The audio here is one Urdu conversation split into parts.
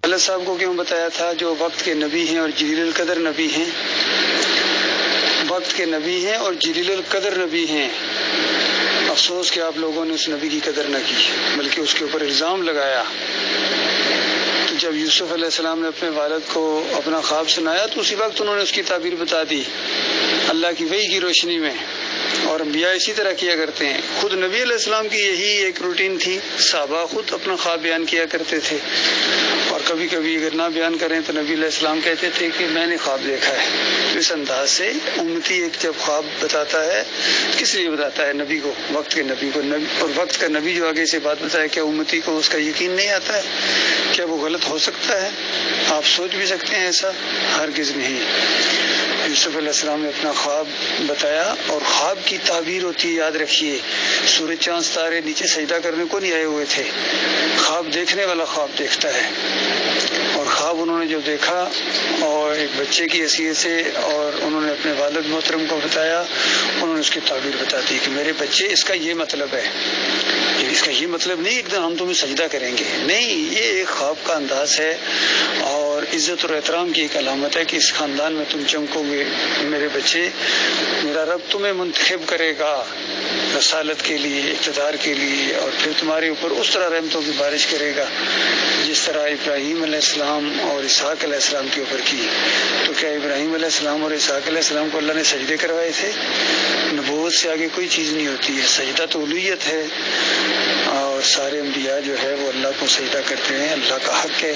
اللہ صاحب کو کیوں بتایا تھا جو وقت کے نبی ہیں اور جلیل القدر نبی ہیں، وقت کے نبی ہیں اور جلیل القدر نبی ہیں. افسوس کہ آپ لوگوں نے اس نبی کی قدر نہ کی بلکہ اس کے اوپر الزام لگایا. تو جب یوسف علیہ السلام نے اپنے والد کو اپنا خواب سنایا تو اسی وقت انہوں نے اس کی تعبیر بتا دی اللہ کی وحی کی روشنی میں. اور انبیاء اسی طرح کیا کرتے ہیں. خود نبی علیہ السلام کی یہی ایک روٹین تھی. صحابہ خود اپنا خواب بیان کیا کرتے تھے، اور کبھی کبھی اگر نہ بیان کریں تو نبی علیہ السلام کہتے تھے کہ میں نے خواب دیکھا ہے. اس انداز سے امتی ایک جب خواب بتاتا ہے کس لیے بتاتا ہے؟ نبی کو، وقت کے نبی کو. اور وقت کا نبی جو آگے سے بات بتایا، کیا امتی کو اس کا یقین نہیں آتا ہے؟ کیا وہ غلط ہو سکتا ہے؟ آپ سوچ بھی سکتے ہیں ایسا؟ ہرگز نہیں. یوسف علیہ السلام نے اپنا خواب بتایا، اور خواب کی تعبیر ہوتی ہے، یاد رکھیے. سورج چاند ستارے نیچے سجدہ کرنے کو نہیں آئے ہوئے تھے. خواب دیکھنے والا خواب دیکھتا ہے. اور خواب انہوں نے جو دیکھا اور ایک بچے کی حیثیت سے، اور انہوں نے اپنے والد محترم کو بتایا، انہوں نے اس کی تعبیر بتا دی کہ میرے بچے اس کا یہ مطلب ہے. اس کا یہ مطلب نہیں ایک دن ہم تمہیں سجدہ کریں گے، نہیں، یہ ایک خواب کا انداز ہے اور عزت اور احترام کی ایک علامت ہے کہ اس خاندان میں تم چمکو گے میرے بچے. میرا رب تمہیں منتخب کرے گا رسالت کے لیے، اقتدار کے لیے، اور پھر تمہارے اوپر اس طرح رحمتوں کی بارش کرے گا جس طرح ابراہیم علیہ السلام اور اسحاق علیہ السلام کے اوپر کی. تو کیا ابراہیم علیہ السلام اور اسحاق علیہ السلام کو اللہ نے سجدے کروائے تھے؟ نبوت سے آگے کوئی چیز نہیں ہوتی ہے. سجدہ تو الوہیت ہے، اور سارے انبیاء جو ہے وہ اللہ کو سجدہ کرتے ہیں، اللہ کا حق ہے.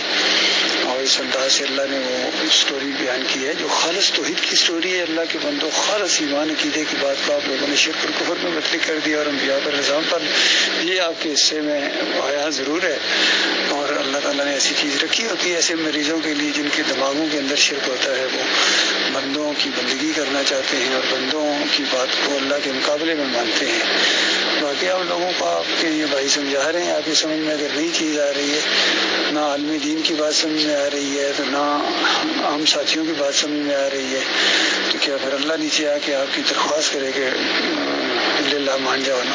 اور اس انداز سے اللہ نے وہ سٹوری بیان کی ہے جو خالص توحید کی سٹوری ہے. اللہ کے بندوں، خالص ایمان عقیدے کی بات کو آپ لوگوں نے شرک اور کفر میں بدلی کر دیا اور انبیاء پر الزام پر. یہ آپ کے حصے میں آیا ضرور ہے، اور اللہ تعالیٰ نے ایسی چیز رکھی ہوتی ہے ایسے مریضوں کے لیے جن کے دماغوں کے اندر شرک ہوتا ہے. وہ بندوں کی بندگی کرنا چاہتے ہیں اور بندوں کی بات کو اللہ کے مقابلے میں مانتے ہیں. باقی آپ لوگوں کو آپ کے یہ بھائی سمجھا رہے ہیں، آپ کی سمجھ میں اگر نئی چیز آ رہی ہے، نہ عالم دین کی بات سمجھ میں آ رہی ہے تو نہ عام ساتھیوں کی بات سمجھ میں آ رہی ہے، تو کیا پھر اللہ نیچے آ کے آپ کی درخواست کرے کہ اللہ مان جاؤ نا؟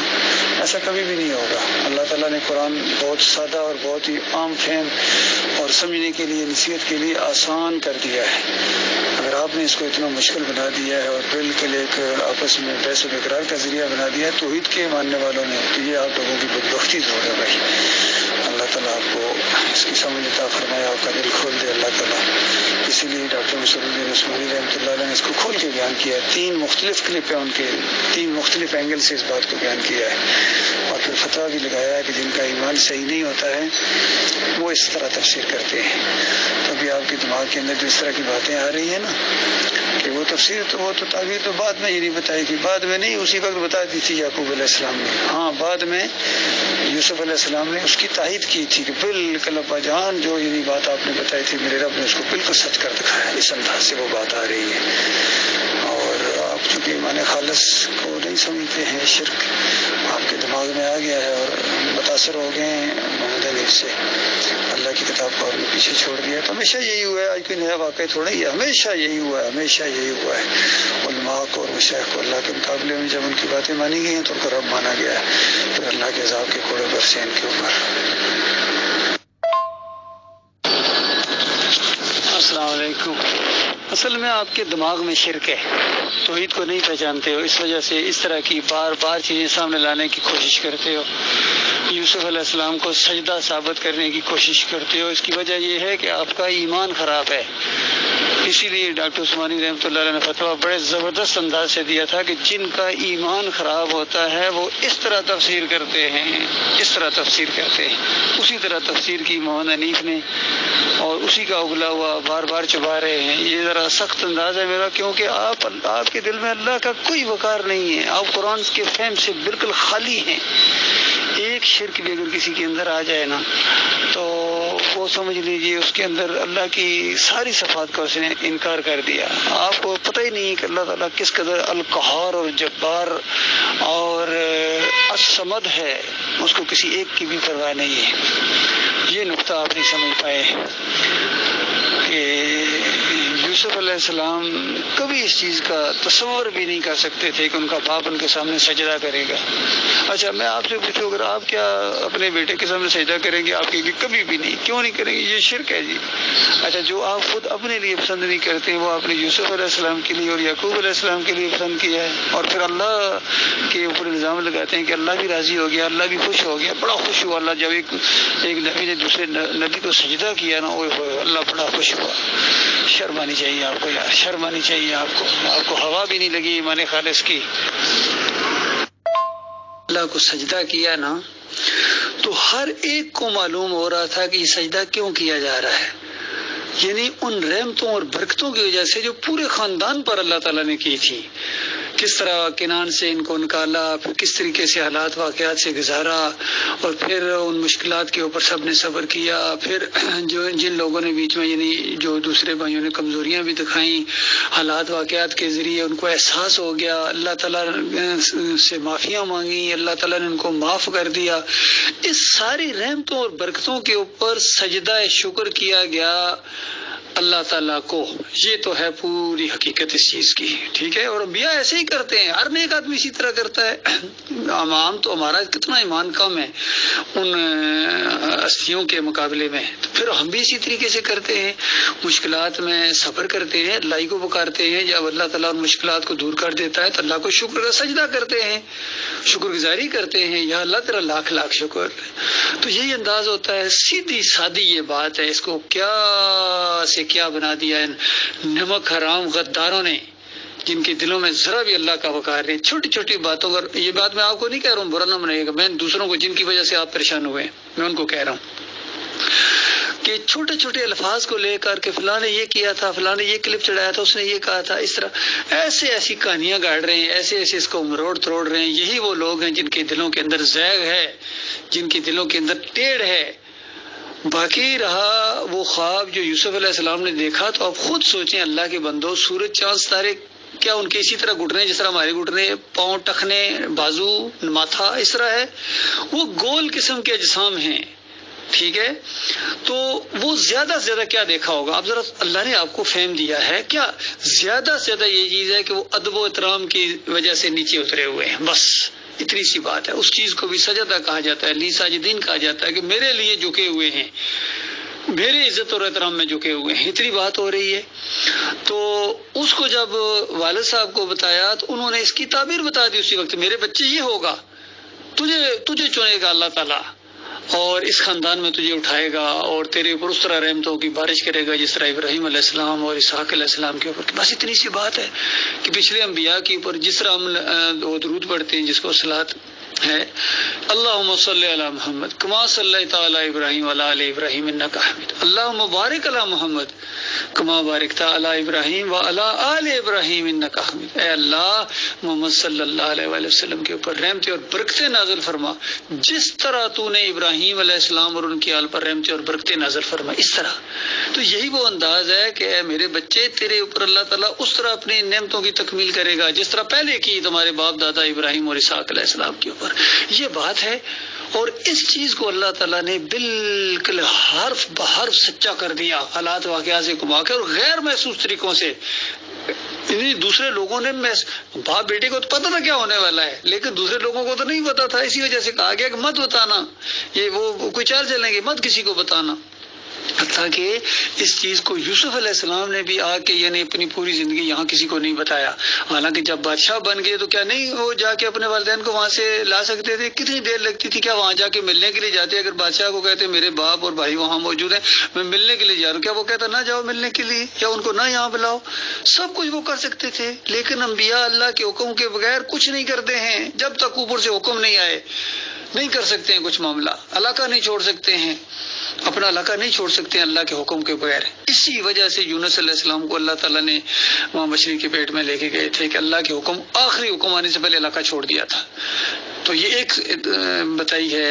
ایسا کبھی بھی نہیں ہوگا. اللہ تعالیٰ نے قرآن بہت سادہ اور بہت ہی عام فہم اور سمجھنے کے لیے، نصیحت کے لیے آسان کر دیا ہے. اگر آپ نے اس کو اتنا مشکل بنا دیا ہے اور بالکل ایک آپس میں بحث و اقرار کا ذریعہ بنا دیا ہے توحید کے ماننے والوں نے، تو یہ آپ لوگوں کی بدبختی ضرور ہے بھائی. اللہ تعالیٰ آپ کو اس کی سمجھ عطا فرمائے، آپ کا دل کھول دے اللہ تعالیٰ. اسی لیے ڈاکٹر مصعب الدین عثمانی رحمۃ اللہ علیہ نے اس کو کھول کے بیان کیا ہے. 3 مختلف کلپ ہیں ان کے، 3 مختلف اینگل سے اس بات کو بیان کیا ہے، اور پھر فتویٰ بھی لگایا ہے کہ جن کا ایمان صحیح نہیں ہوتا ہے وہ اس طرح تفسیر کرتے ہیں. تو ابھی آپ کے دماغ کے اندر جو اس طرح کی باتیں آ رہی ہیں نا کہ وہ تفسیر تو وہ تو تعبیر تو بعد میں ہی نہیں بتائی گی، بعد میں نہیں، اسی وقت بتا دی تھی یعقوب علیہ السلام نے. ہاں، بعد میں یوسف علیہ السلام نے اس کی تائید کی تھی کہ بالکل ابا جان جو یہ بات آپ نے بتائی تھی میرے رب نے اس کو بالکل سچ کر دکھایا. اس انداز سے وہ بات آ رہی ہے. اور آپ چونکہ ایمان خالص کو نہیں سمجھتے ہیں، شرک آپ کے دماغ میں آ گیا ہے اور متاثر ہو گئے ہیں محمد حنیف سے، اللہ کی کتاب کو آپ نے پیچھے چھوڑ دیا. تو ہمیشہ یہی ہوا ہے، آج کوئی نیا واقعہ تھوڑا ہی ہے، ہمیشہ یہی ہوا ہے، ہمیشہ یہی ہوا ہے. علماء کو اور مشائخ کو اللہ کے مقابلے میں جب ان کی باتیں مانی گئی ہیں تو ان کو رب مانا گیا ہے، پھر اللہ کے عذاب کے کوڑے برسے ان کے اوپر. السلام علیکم. اصل میں آپ کے دماغ میں شرک ہے، توحید کو نہیں پہچانتے ہو، اس وجہ سے اس طرح کی بار بار چیزیں سامنے لانے کی کوشش کرتے ہو. یوسف علیہ السلام کو سجدہ ثابت کرنے کی کوشش کرتے ہو. اس کی وجہ یہ ہے کہ آپ کا ایمان خراب ہے. اسی لیے ڈاکٹر عثمانی رحمۃ اللہ علیہ نے فتویٰ بڑے زبردست انداز سے دیا تھا کہ جن کا ایمان خراب ہوتا ہے وہ اس طرح تفسیر کرتے ہیں، اس طرح تفسیر کرتے ہیں. اسی طرح تفسیر کی محمد حنیف نے، اور اسی کا اگلا ہوا بار بار چبا رہے ہیں. یہ ذرا سخت انداز ہے میرا، کیونکہ آپ کے دل میں اللہ کا کوئی وقار نہیں ہے، آپ قرآن کے فہم سے بالکل خالی ہیں. ایک شرک بھی اگر کسی کے اندر آ جائے نا تو وہ سمجھ لیجئے اس کے اندر اللہ کی ساری صفات کا اس نے انکار کر دیا. آپ کو پتہ ہی نہیں کہ اللہ تعالیٰ کس قدر القہار اور جبار اور الصمد ہے، اس کو کسی ایک کی بھی پرواہ نہیں ہے. یہ نقطہ آپ نہیں سمجھ پائے کہ یوسف علیہ السلام کبھی اس چیز کا تصور بھی نہیں کر سکتے تھے کہ ان کا باپ ان کے سامنے سجدہ کرے گا. اچھا میں آپ سے پوچھوں اگر آپ کیا اپنے بیٹے کے سامنے سجدہ کریں گے؟ آپ کہیں گے کبھی بھی نہیں. کیوں نہیں کریں گے؟ یہ شرک ہے جی. اچھا جو آپ خود اپنے لیے پسند نہیں کرتے ہیں وہ آپ نے یوسف علیہ السلام کے لیے اور یعقوب علیہ السلام کے لیے پسند کیا ہے، اور پھر اللہ کے اوپر الزام لگاتے ہیں کہ اللہ بھی راضی ہو گیا، اللہ بھی خوش ہو گیا. بڑا خوش ہوا اللہ جب ایک نبی نے دوسرے نبی کو سجدہ کیا نا، اللہ بڑا خوش ہوا. شرم آنی چاہیے آپ کو یار، شرم آنی چاہیے آپ کو ہوا بھی نہیں لگی ایمان خالص کی. اللہ کو سجدہ کیا نا تو ہر ایک کو معلوم ہو رہا تھا کہ یہ سجدہ کیوں کیا جا رہا ہے، یعنی ان رحمتوں اور برکتوں کی وجہ سے جو پورے خاندان پر اللہ تعالیٰ نے کی تھی. کس طرح کنان سے ان کو نکالا، پھر کس طریقے سے حالات واقعات سے گزارا، اور پھر ان مشکلات کے اوپر سب نے صبر کیا. پھر جن لوگوں نے بیچ میں یعنی جو دوسرے بھائیوں نے کمزوریاں بھی دکھائیں، حالات واقعات کے ذریعے ان کو احساس ہو گیا، اللہ تعالیٰ سے معافیاں مانگی، اللہ تعالیٰ نے ان کو معاف کر دیا. اس ساری رحمتوں اور برکتوں کے اوپر سجدہ شکر کیا گیا اللہ تعالیٰ کو. یہ تو ہے پوری حقیقت اس چیز کی، ٹھیک ہے. اور انبیاء ایسے ہی کرتے ہیں، ہر نیک آدمی اسی طرح کرتا ہے. عام تو ہمارا کتنا ایمان کم ہے ان ہستیوں کے مقابلے میں، تو پھر ہم بھی اسی طریقے سے کرتے ہیں. مشکلات میں صبر کرتے ہیں، اللہ کو پکارتے ہیں. جب اللہ تعالیٰ ان مشکلات کو دور کر دیتا ہے تو اللہ کو شکر کا سجدہ کرتے ہیں، شکر گزاری کرتے ہیں، یا اللہ تیرا لاکھ لاکھ شکر. تو یہی انداز ہوتا ہے، سیدھی سادی یہ بات ہے. اس کو کیا سے کیا بنا دیا ان نمک حرام غداروں نے، جن کے دلوں میں ذرا بھی اللہ کا وقار نہیں. چھوٹی چھوٹی باتوں پر، یہ بات میں آپ کو نہیں کہہ رہا ہوں برا نہ منائیے گا، میں دوسروں کو جن کی وجہ سے آپ پریشان ہوئے میں ان کو کہہ رہا ہوں کہ چھوٹے چھوٹے الفاظ کو لے کر کے فلاں نے یہ کیا تھا، فلاں نے یہ کلپ چڑھایا تھا، اس نے یہ کہا تھا، اس طرح ایسی کہانیاں گاڑ رہے ہیں، ایسے اس کو مروڑ تروڑ رہے ہیں. یہی وہ لوگ ہیں جن کے دلوں کے اندر زیغ ہے، جن کے دلوں کے اندر ٹیڑھ ہے. باقی رہا وہ خواب جو یوسف علیہ السلام نے دیکھا، تو آپ خود سوچیں اللہ کے بندو، سورج چاند ستارے کیا ان کے اسی طرح گھٹنے جس طرح ہمارے گھٹنے، پاؤں، ٹخنے، بازو، ماتھا اس طرح ہے؟ وہ گول قسم کے اجسام ہیں، ٹھیک ہے. تو وہ زیادہ سے زیادہ کیا دیکھا ہوگا؟ اب ذرا اللہ نے آپ کو فہم دیا ہے کیا زیادہ سے زیادہ یہ چیز ہے کہ وہ ادب و احترام کی وجہ سے نیچے اترے ہوئے ہیں، بس اتنی سی بات ہے. اس چیز کو بھی سجدہ کہا جاتا ہے، لی ساجدین کہا جاتا ہے، کہ میرے لیے جھکے ہوئے ہیں، میرے عزت اور احترام میں جھکے ہوئے ہیں. اتنی بات ہو رہی ہے. تو اس کو جب والد صاحب کو بتایا تو انہوں نے اس کی تعبیر بتا دی اسی وقت، میرے بچے یہ ہوگا، تجھے چنے گا اللہ تعالیٰ، اور اس خاندان میں تجھے اٹھائے گا، اور تیرے اوپر اس طرح رحمتوں کی بارش کرے گا جس طرح ابراہیم علیہ السلام اور اسحاق علیہ السلام کے اوپر. بس اتنی سی بات ہے کہ پچھلے انبیاء کے اوپر جس طرح ہم درود پڑھتے ہیں جس کو صلاۃ ہے، اللہم صلی علی محمد کما صلی تعالی ابراہیم وعلی آل ابراہیم انک حمید، اللہم بارک علی محمد کما بارکت علی ابراہیم وعلی آل ابراہیم انک حمید. اے اللہ محمد صلی اللہ علیہ وآلہ وسلم کے اوپر رحمتیں اور برکتیں نازل فرما جس طرح تو نے ابراہیم علیہ السلام اور ان کی آل پر رحمتیں اور برکتیں نازل فرما، اس طرح. تو یہی وہ انداز ہے کہ اے میرے بچے، تیرے اوپر اللہ تعالیٰ اس طرح اپنی نعمتوں کی تکمیل کرے گا جس طرح پہلے کی تمہارے باپ دادا ابراہیم اور اسحاق علیہ السلام کے اوپر. یہ بات ہے. اور اس چیز کو اللہ تعالیٰ نے بالکل حرف بحرف سچا کر دیا، حالات واقعات سے گھما کے اور غیر محسوس طریقوں سے. دوسرے لوگوں نے باپ بیٹے کو تو پتا تھا کیا ہونے والا ہے، لیکن دوسرے لوگوں کو تو نہیں پتا تھا، اسی وجہ سے کہا گیا کہ مت بتانا، یہ وہ کوئی چال چلیں گے، مت کسی کو بتانا. حتیٰ کہ اس چیز کو یوسف علیہ السلام نے بھی آ کے یعنی اپنی پوری زندگی یہاں کسی کو نہیں بتایا. حالانکہ جب بادشاہ بن گئے تو کیا نہیں وہ جا کے اپنے والدین کو وہاں سے لا سکتے تھے؟ کتنی دیر لگتی تھی؟ کیا وہاں جا کے ملنے کے لیے جاتے؟ اگر بادشاہ کو کہتے میرے باپ اور بھائی وہاں موجود ہیں، میں ملنے کے لیے جا رہا ہوں، کیا وہ کہتا نہ جاؤ ملنے کے لیے، یا ان کو نہ یہاں بلاؤ؟ سب کچھ وہ کر سکتے تھے. لیکن انبیاء اللہ کے حکم کے بغیر کچھ نہیں کرتے ہیں. جب تک اوپر سے حکم نہیں آئے نہیں کر سکتے ہیں کچھ معاملہ. علاقہ نہیں چھوڑ سکتے ہیں، اپنا علاقہ نہیں چھوڑ سکتے ہیں اللہ کے حکم کے بغیر. اسی وجہ سے یونس علیہ السلام کو اللہ تعالیٰ نے وہاں مچھلی کے پیٹ میں لے کے گئے تھے کہ اللہ کے حکم، آخری حکم آنے سے پہلے علاقہ چھوڑ دیا تھا. تو یہ ایک بتائی ہے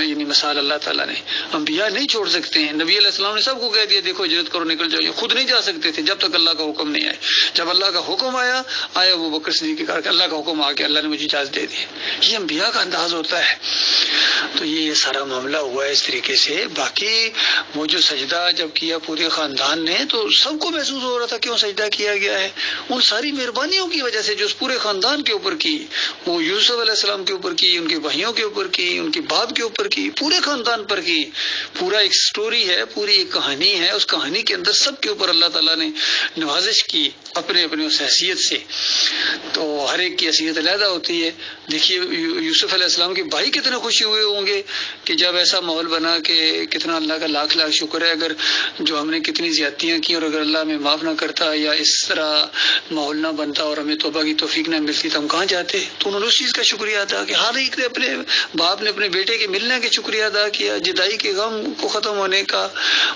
یعنی مثال اللہ تعالیٰ نے. انبیاء نہیں چھوڑ سکتے ہیں. نبی علیہ السلام نے سب کو کہہ دیا دیکھو ہجرت کرو نکل جاؤ. خود نہیں جا سکتے تھے جب تک اللہ کا حکم نہیں آئے. جب اللہ کا حکم آیا ابو بکر صدیق کے کہا اللہ کا حکم آ گیا اللہ نے مجھے اجازت دے دی. یہ انبیاء کا انداز ہوتا ہے. تو یہ سارا معاملہ ہوا ہے اس طریقے سے. باقی وہ جو سجدہ جب کیا پورے خاندان نے تو سب کو محسوس ہو رہا تھا کیوں سجدہ کیا گیا ہے. ان ساری مہربانیوں کی وجہ سے جو اس پورے خاندان کے اوپر کی, وہ یوسف علیہ السلام کے اوپر کی, ان کے بھائیوں کے اوپر کی, ان کے باپ کے اوپر کی, پورے خاندان پر کی. پورا ایک سٹوری ہے, پوری ایک کہانی ہے. اس کہانی کے اندر سب کے اوپر اللہ تعالیٰ نے نوازش کی اپنے اپنے اس حیثیت سے. تو ہر ایک کی حیثیت علیحدہ ہوتی ہے. دیکھیے یوسف علیہ السلام کے بھائی کتنے خوشی ہوئے ہوں گے کہ جب ایسا ماحول بنا کہ کتنا اللہ کا لاکھ لاکھ شکر ہے اگر جو ہم نے کتنی زیادتیاں کی اور اگر اللہ ہمیں معاف نہ کرتا یا اس طرح ماحول نہ بنتا اور ہمیں توبہ کی توفیق نہ ملتی تو ہم کہاں جاتے. تو انہوں نے اس چیز کا شکریہ ادا کیا. ہر ایک نے اپنے باپ نے اپنے بیٹے کے ملنے کے شکریہ ادا کیا, جدائی کے غم کو ختم ہونے کا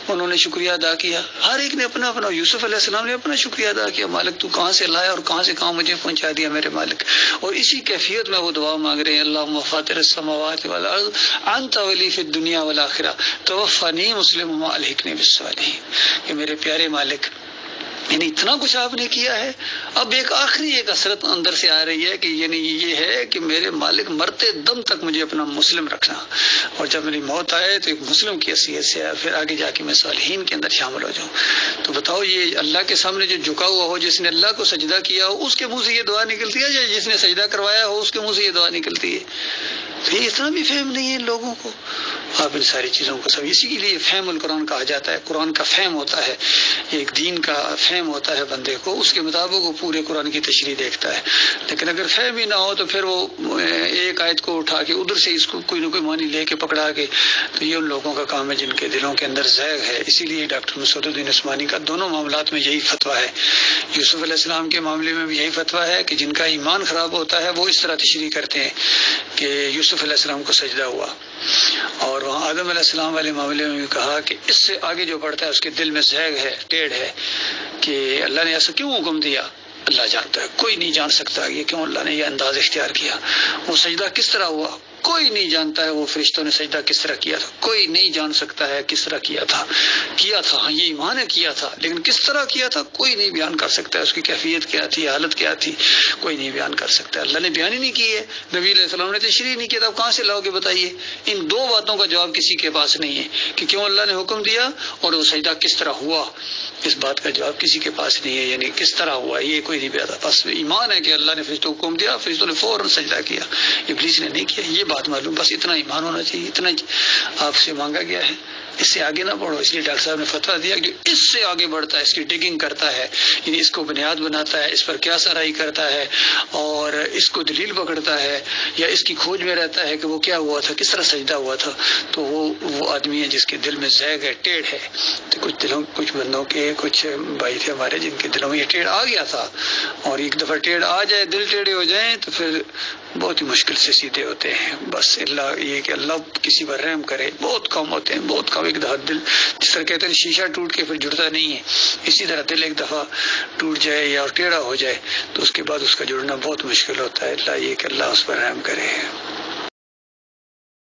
انہوں نے شکریہ ادا کیا. ہر ایک نے اپنا اپنا. یوسف علیہ السلام نے اپنا شکریہ ادا کیا, مالک تو کہاں سے لایا اور کہاں سے کہاں مجھے پہنچا دیا میرے مالک. اور اسی کیفیت میں وہ دعا مانگ رہے ہیں اللہم فاطر السماوات والارض انت ولی فی الدنیا والآخرہ توفنی مسلما والحقنی بالصالحین. کہ میرے پیارے مالک یعنی اتنا کچھ آپ نے کیا ہے. اب ایک آخری ایک حسرت اندر سے آ رہی ہے کہ یعنی یہ ہے کہ میرے مالک مرتے دم تک مجھے اپنا مسلم رکھنا, اور جب میری موت آئے تو ایک مسلم کی حیثیت سے پھر آگے جا کے میں صالحین کے اندر شامل ہو جاؤں. تو بتاؤ یہ اللہ کے سامنے جو جھکا ہوا ہو, جس نے اللہ کو سجدہ کیا ہو اس کے منہ سے یہ دعا نکلتی ہے, یا جس نے سجدہ کروایا ہو اس کے منہ سے یہ دعا نکلتی ہے. یہ اتنا بھی فہم نہیں ہے ان لوگوں کو. آپ ان ساری چیزوں کو سب اسی کے لیے فہم القرآن کہا جاتا ہے. قرآن کا فہم ہوتا ہے, ایک دین کا فہم ہوتا ہے بندے کو, اس کے مطابق وہ پورے قرآن کی تشریح دیکھتا ہے. لیکن اگر فہم ہی نہ ہو تو پھر وہ ایک آیت کو اٹھا کے ادھر سے اس کو کوئی نہ کوئی معنی لے کے پکڑا کے, تو یہ ان لوگوں کا کام ہے جن کے دلوں کے اندر زیغ ہے. اسی لیے ڈاکٹر مسعود الدین عثمانی کا دونوں معاملات میں یہی فتویٰ ہے. یوسف علیہ السلام کے معاملے میں بھی یہی فتویٰ ہے کہ جن کا ایمان خراب ہوتا ہے وہ اس طرح تشریح کرتے ہیں کہ یوسف علیہ السلام کو سجدہ ہوا, اور وہاں آدم علیہ السلام والے معاملے میں بھی کہا کہ اس سے آگے جو بڑھتا ہے اس کے دل میں زیغ ہے, ٹیڑھ ہے کہ اللہ نے ایسا کیوں حکم دیا. اللہ جانتا ہے, کوئی نہیں جان سکتا یہ کیوں اللہ نے یہ انداز اختیار کیا. وہ سجدہ کس طرح ہوا کوئی نہیں جانتا ہے. وہ فرشتوں نے سجدہ کس طرح کیا تھا کوئی نہیں جان سکتا ہے کس طرح کیا تھا. ہاں یہ ایمان ہے کیا تھا, لیکن کس طرح کیا تھا کوئی نہیں بیان کر سکتا ہے. اس کی کیفیت کیا تھی, حالت کیا تھی, کوئی نہیں بیان کر سکتا. اللہ نے بیان ہی نہیں کی ہے, نبی علیہ السلام نے تشریح نہیں کیا. تھا کہاں سے لاؤ گے بتائیے. ان دو باتوں کا جواب کسی کے پاس نہیں ہے کہ کیوں اللہ نے حکم دیا اور وہ سجدہ کس طرح ہوا. اس بات کا جواب کسی کے پاس نہیں ہے, یعنی کس طرح ہوا یہ کوئی نہیں بیاتا. بس ایمان ہے کہ اللہ نے فرشتوں کو حکم دیا, فرشتوں نے فوراً سجدہ کیا, ابلیس نے نہیں کیا. یہ بات معلوم, بس اتنا ایمان ہونا چاہیے, اتنا آپ سے مانگا گیا ہے. اس سے آگے نہ بڑھو. اس لیے ڈاکٹر صاحب نے فتویٰ دیا کہ اس سے آگے بڑھتا ہے, اس کی ڈگنگ کرتا ہے, یعنی اس کو بنیاد بناتا ہے, اس پر کیا سرائی کرتا ہے اور اس کو دلیل پکڑتا ہے یا اس کی کھوج میں رہتا ہے کہ وہ کیا ہوا تھا, کس طرح سجدہ ہوا تھا, تو وہ آدمی ہے جس کے دل میں زیغ ہے, ٹیڑھ ہے. تو کچھ بندوں کے کچھ بھائی تھے ہمارے جن کے دلوں میں یہ ٹیڑھ آ گیا تھا, اور ایک دفعہ ٹیڑھ آ جائے, دل ٹیڑھے ہو جائیں تو پھر بہت ہی مشکل سے سیدھے ہوتے ہیں. بس اللہ یہ کہ اللہ کسی پر رحم کرے, بہت کم ہوتے ہیں, بہت کم. ایک دفعہ دل جس طرح کہتے ہیں شیشہ ٹوٹ کے پھر جڑتا نہیں ہے, اسی طرح دل ایک دفعہ ٹوٹ جائے یا ٹیڑھا ہو جائے تو اس کے بعد اس کا جڑنا بہت مشکل ہوتا ہے. اللہ یہ کہ اللہ اس پر رحم کرے.